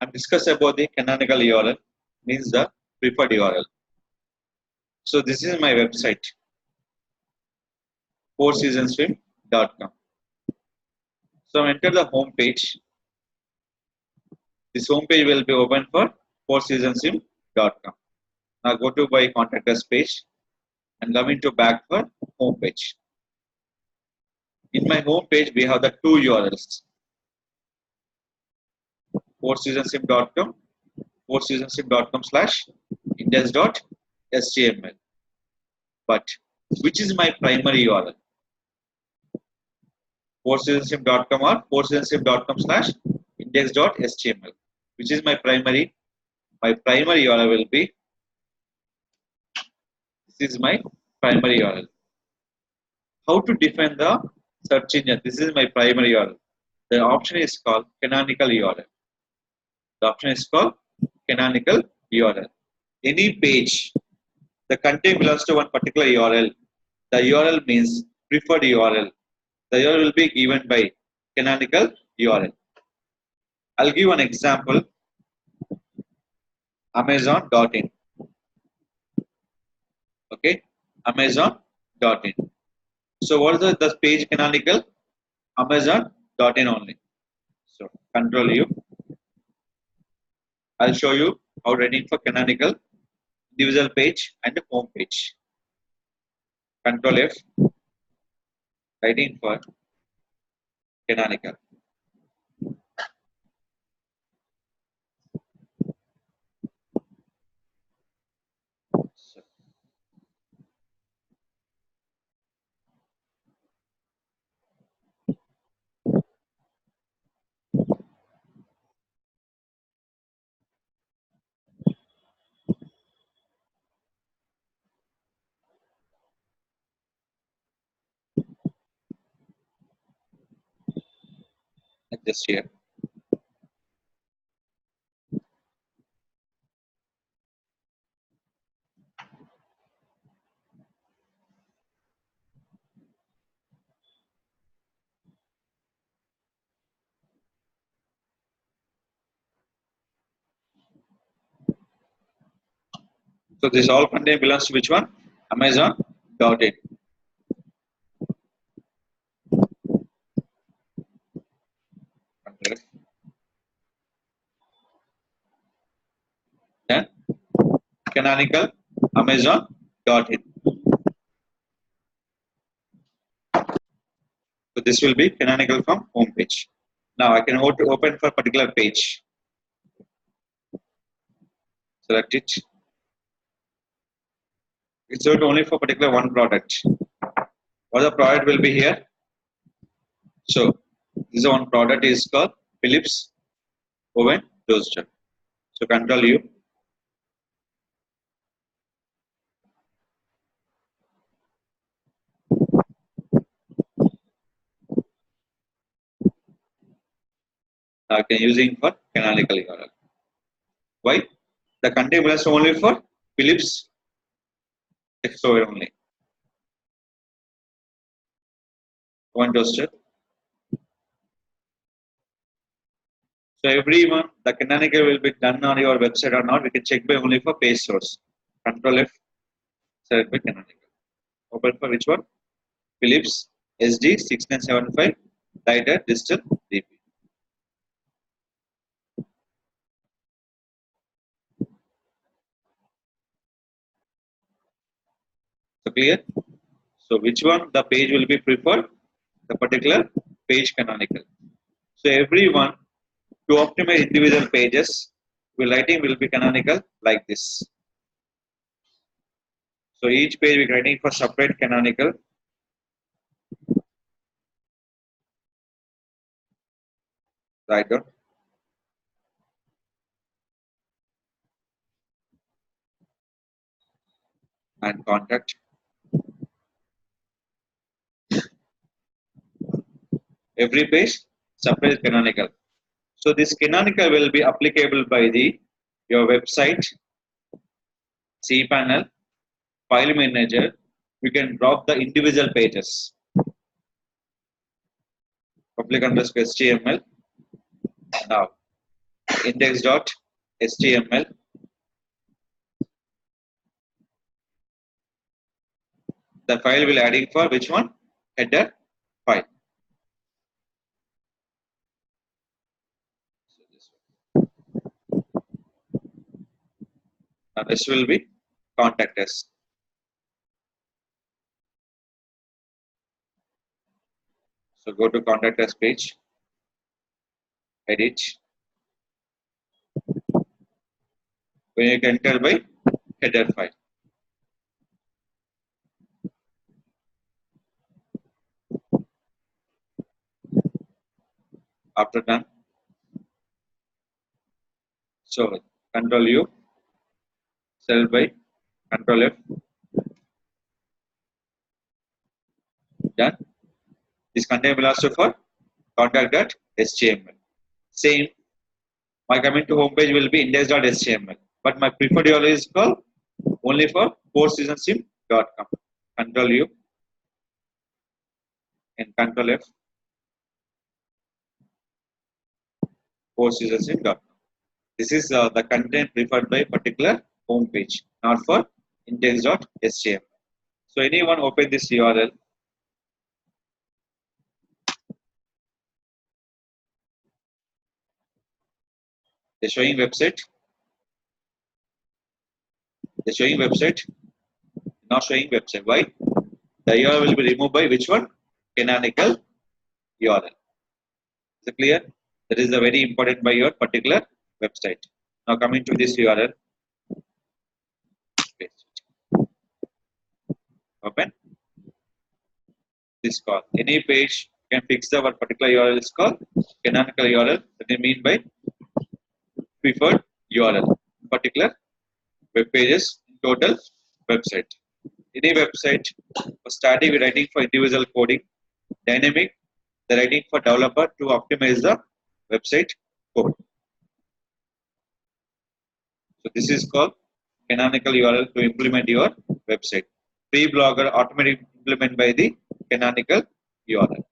and discuss about the canonical URL, means the preferred URL. So this is my website, fourseasonswim.com. So enter the home page. This home page will be open for fourseasonswim.com. Now go to my contact us page and come into back for home page. In my home page, we have the two URLs: fourseasonswim.com, fourseasonswim.com/index.html. But which is my primary URL? fourseasonswim.com or fourseasonswim.com/index.html. Which is my primary? My primary URL will be, this is my primary URL. How to define the search engine? This is my primary URL. The option is called canonical URL. The option is called canonical URL. Any page, the content belongs to one particular URL. The URL means preferred URL. The URL will be given by canonical URL. I'll give an example. Amazon.in. Okay, Amazon.in. So what is the page canonical? Amazon.in only. So Control U. I'll show you how writing for canonical, individual page and home page. Control F. Writing for canonical. Just here. So this all content belongs to which one? Amazon.in. Then canonical Amazon.in. So this will be canonical from home page. Now I can open for particular page. Select it. It's only for particular one product. What the product will be here? So this is one product is called Philips oven toaster. So Control U. Now I can using for canonical URL. Why? The content belongs only for Philips oven only. One toaster. So everyone, the canonical will be done on your website or not, we can check by only for page source. Control F, select by canonical. Open for which one? Philips SD 6975 lighter digital DP. So clear? So which one the page will be preferred? The particular page canonical. So everyone, to optimize individual pages, writing will be canonical like this. So each page we are writing for separate canonical. Write down. And contact. Every page separate canonical. So this canonical will be applicable by your website, cPanel, file manager. We can drop the individual pages. Public underscore HTML. Now index.html. The file will adding for which one? Header file. So this one. Now this will be contact us. So go to contact us page, edit. When you can enter by header file. After done, so Control U, cell by Control F, done. This content belongs to for contact.html. Same, my coming to home page will be index.html, but my preferred URL is called only for fourseasonsim.com. Control U and Control F, fourseasonsim.com. This is the content preferred by particular home page, not for index.html. So anyone open this URL, the showing website, not showing website. Why? The URL will be removed by which one? Canonical URL. Is it clear? That is the very important by your particular website. Now coming to this URL, open this call. Any page can fix the what particular URL is called canonical URL. That is mean by preferred URL. Particular web pages in total website. Any website for static we're writing for individual coding, dynamic the writing for developer to optimize the website code. So this is called canonical URL to implement your website. Pre-blogger automatically implement by the canonical URL.